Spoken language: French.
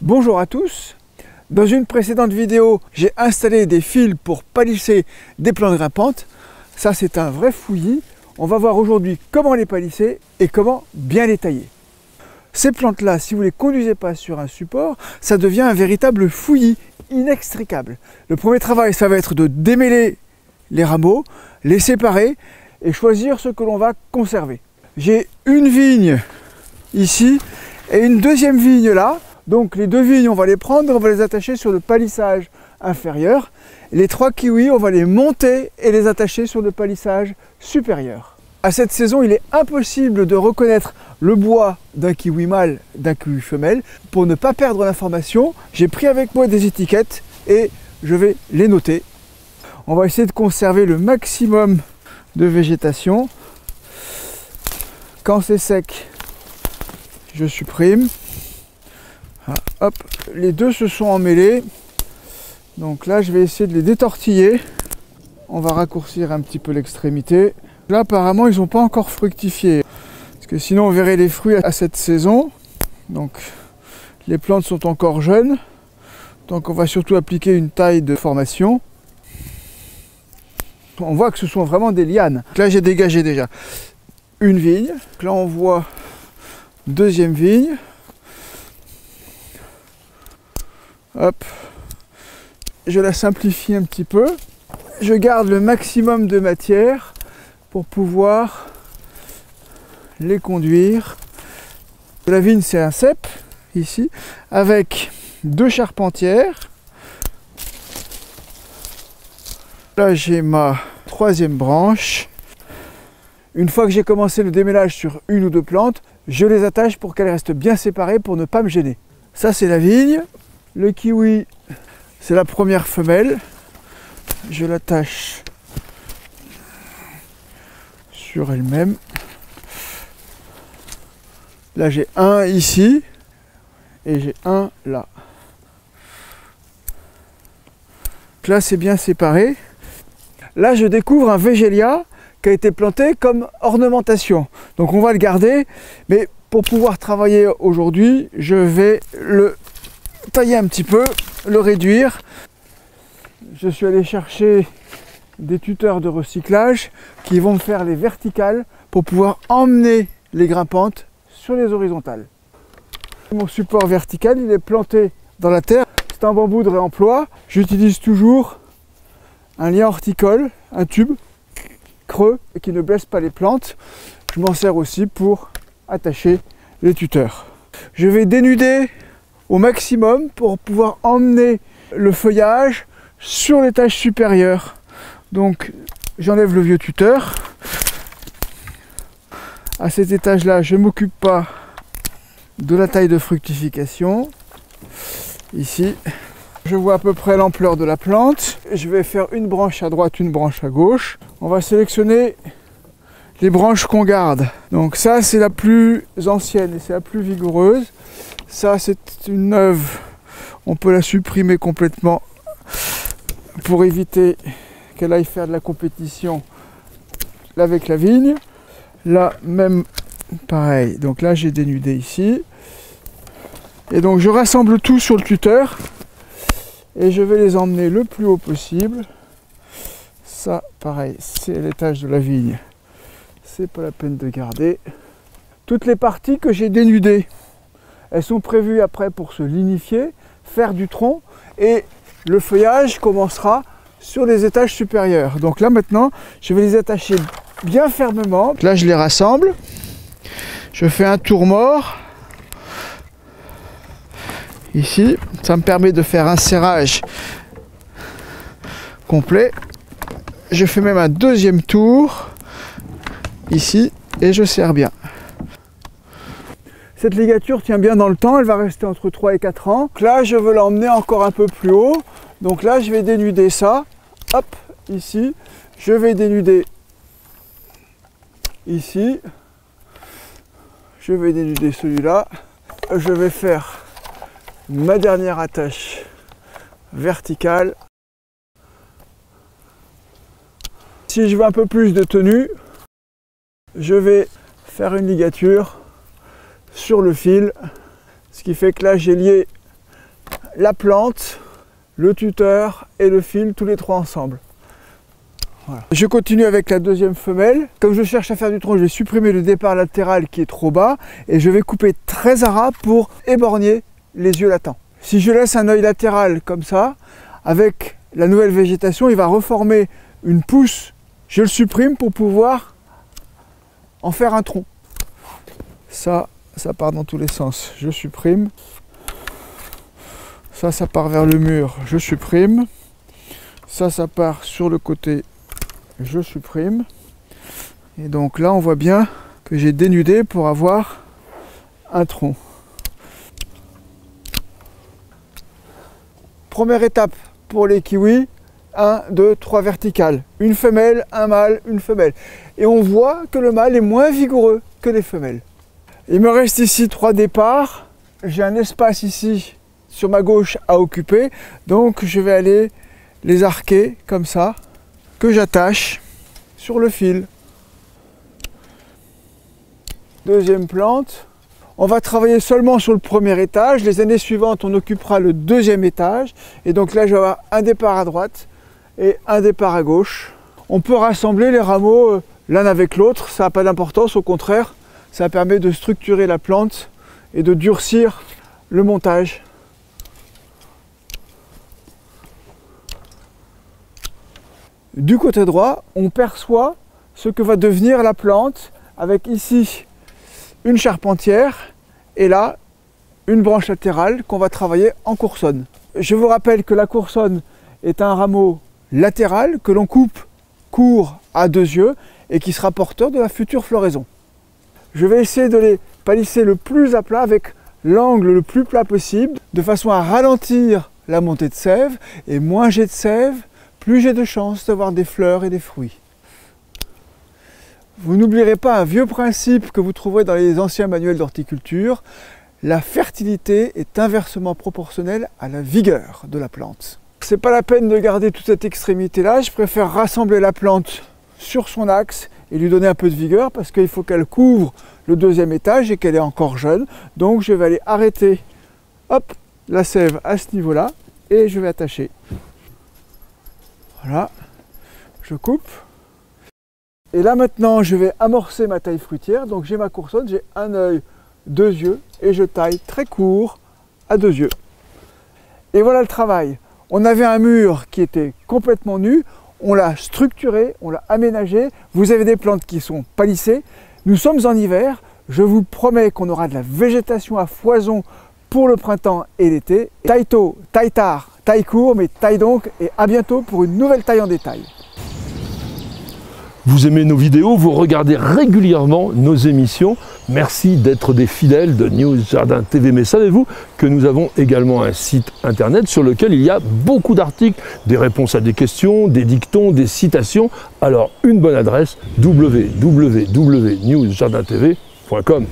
Bonjour à tous. Dans une précédente vidéo, j'ai installé des fils pour palisser des plantes grimpantes. Ça, c'est un vrai fouillis. On va voir aujourd'hui comment les palisser et comment bien les tailler. Ces plantes-là, si vous ne les conduisez pas sur un support, ça devient un véritable fouillis inextricable. Le premier travail, ça va être de démêler les rameaux, les séparer et choisir ce que l'on va conserver. J'ai une vigne ici et une deuxième vigne là. Donc les deux vignes, on va les prendre, on va les attacher sur le palissage inférieur. Les trois kiwis, on va les monter et les attacher sur le palissage supérieur. À cette saison, il est impossible de reconnaître le bois d'un kiwi mâle d'un kiwi femelle. Pour ne pas perdre l'information, j'ai pris avec moi des étiquettes et je vais les noter. On va essayer de conserver le maximum de végétation. Quand c'est sec, je supprime. Ah, hop, les deux se sont emmêlés. Donc là, je vais essayer de les détortiller. On va raccourcir un petit peu l'extrémité. Là, apparemment, ils n'ont pas encore fructifié. Parce que sinon, on verrait les fruits à cette saison. Donc, les plantes sont encore jeunes. Donc, on va surtout appliquer une taille de formation. On voit que ce sont vraiment des lianes. Donc là, j'ai dégagé déjà une vigne. Donc là, on voit deuxième vigne. Hop, je la simplifie un petit peu. Je garde le maximum de matière pour pouvoir les conduire. La vigne, c'est un cep, ici, avec deux charpentières. Là, j'ai ma troisième branche. Une fois que j'ai commencé le démêlage sur une ou deux plantes, je les attache pour qu'elles restent bien séparées pour ne pas me gêner. Ça, c'est la vigne. Le kiwi, c'est la première femelle. Je l'attache sur elle-même. Là, j'ai un ici et j'ai un là. Donc là, c'est bien séparé. Là, je découvre un végélia qui a été planté comme ornementation. Donc, on va le garder. Mais pour pouvoir travailler aujourd'hui, je vais le tailler un petit peu, le réduire. Je suis allé chercher des tuteurs de recyclage qui vont me faire les verticales pour pouvoir emmener les grimpantes sur les horizontales. Mon support vertical, il est planté dans la terre. C'est un bambou de réemploi. J'utilise toujours un lien horticole, un tube creux et qui ne blesse pas les plantes. Je m'en sers aussi pour attacher les tuteurs. Je vais dénuder au maximum pour pouvoir emmener le feuillage sur l'étage supérieur. Donc j'enlève le vieux tuteur. À cet étage là, je ne m'occupe pas de la taille de fructification. Ici, je vois à peu près l'ampleur de la plante. Je vais faire une branche à droite, une branche à gauche. On va sélectionner les branches qu'on garde. Donc ça, c'est la plus ancienne et c'est la plus vigoureuse. Ça, c'est une neuve. On peut la supprimer complètement pour éviter qu'elle aille faire de la compétition avec la vigne. Là, même pareil. Donc là, j'ai dénudé ici. Et donc, je rassemble tout sur le tuteur. Et je vais les emmener le plus haut possible. Ça, pareil, c'est l'étage de la vigne. C'est pas la peine de garder. Toutes les parties que j'ai dénudées, elles sont prévues après pour se lignifier, faire du tronc et le feuillage commencera sur les étages supérieurs. Donc là maintenant, je vais les attacher bien fermement. Là je les rassemble, je fais un tour mort. Ici, ça me permet de faire un serrage complet. Je fais même un deuxième tour ici et je serre bien. Cette ligature tient bien dans le temps, elle va rester entre 3 et 4 ans. Donc là, je veux l'emmener encore un peu plus haut. Donc là, je vais dénuder ça. Hop, ici. Je vais dénuder ici. Je vais dénuder celui-là. Je vais faire ma dernière attache verticale. Si je veux un peu plus de tenue, je vais faire une ligature sur le fil, ce qui fait que là j'ai lié la plante, le tuteur et le fil, tous les trois ensemble. Voilà. Je continue avec la deuxième femelle. Comme je cherche à faire du tronc, je vais supprimer le départ latéral qui est trop bas et je vais couper très à ras pour éborgner les yeux latents. Si je laisse un œil latéral comme ça, avec la nouvelle végétation, il va reformer une pousse. Je le supprime pour pouvoir en faire un tronc. Ça part dans tous les sens. Je supprime. Ça part vers le mur. Je supprime. Ça part sur le côté. Je supprime. Et donc là, on voit bien que j'ai dénudé pour avoir un tronc. Première étape pour les kiwis, 1, 2, 3 verticales. Une femelle, un mâle, une femelle. Et on voit que le mâle est moins vigoureux que les femelles. Il me reste ici 3 départs. J'ai un espace ici sur ma gauche à occuper. Donc je vais aller les arquer comme ça, que j'attache sur le fil. Deuxième plante. On va travailler seulement sur le premier étage. Les années suivantes, on occupera le deuxième étage. Et donc là, je vais avoir un départ à droite et un départ à gauche. On peut rassembler les rameaux l'un avec l'autre. Ça n'a pas d'importance. Au contraire, ça permet de structurer la plante et de durcir le montage. Du côté droit, on perçoit ce que va devenir la plante avec ici une charpentière et là une branche latérale qu'on va travailler en coursonne. Je vous rappelle que la coursonne est un rameau latéral que l'on coupe court à 2 yeux et qui sera porteur de la future floraison. Je vais essayer de les palisser le plus à plat avec l'angle le plus plat possible de façon à ralentir la montée de sève et moins j'ai de sève, plus j'ai de chances d'avoir des fleurs et des fruits. Vous n'oublierez pas un vieux principe que vous trouverez dans les anciens manuels d'horticulture, la fertilité est inversement proportionnelle à la vigueur de la plante. C'est pas la peine de garder toute cette extrémité là, je préfère rassembler la plante sur son axe et lui donner un peu de vigueur parce qu'il faut qu'elle couvre le deuxième étage et qu'elle est encore jeune. Donc je vais aller arrêter hop, la sève à ce niveau là et je vais attacher. Voilà, je coupe. Et là maintenant, je vais amorcer ma taille fruitière. Donc j'ai ma coursonne, j'ai un œil, 2 yeux et je taille très court à 2 yeux. Et voilà le travail. On avait un mur qui était complètement nu, on l'a structuré, on l'a aménagé. Vous avez des plantes qui sont palissées. Nous sommes en hiver. Je vous promets qu'on aura de la végétation à foison pour le printemps et l'été. Taille tôt, taille tard, taille court, mais taille donc et à bientôt pour une nouvelle taille en détail. Vous aimez nos vidéos, vous regardez régulièrement nos émissions. Merci d'être des fidèles de News Jardin TV. Mais savez-vous que nous avons également un site internet sur lequel il y a beaucoup d'articles, des réponses à des questions, des dictons, des citations. Alors une bonne adresse, www.newsjardintv.com.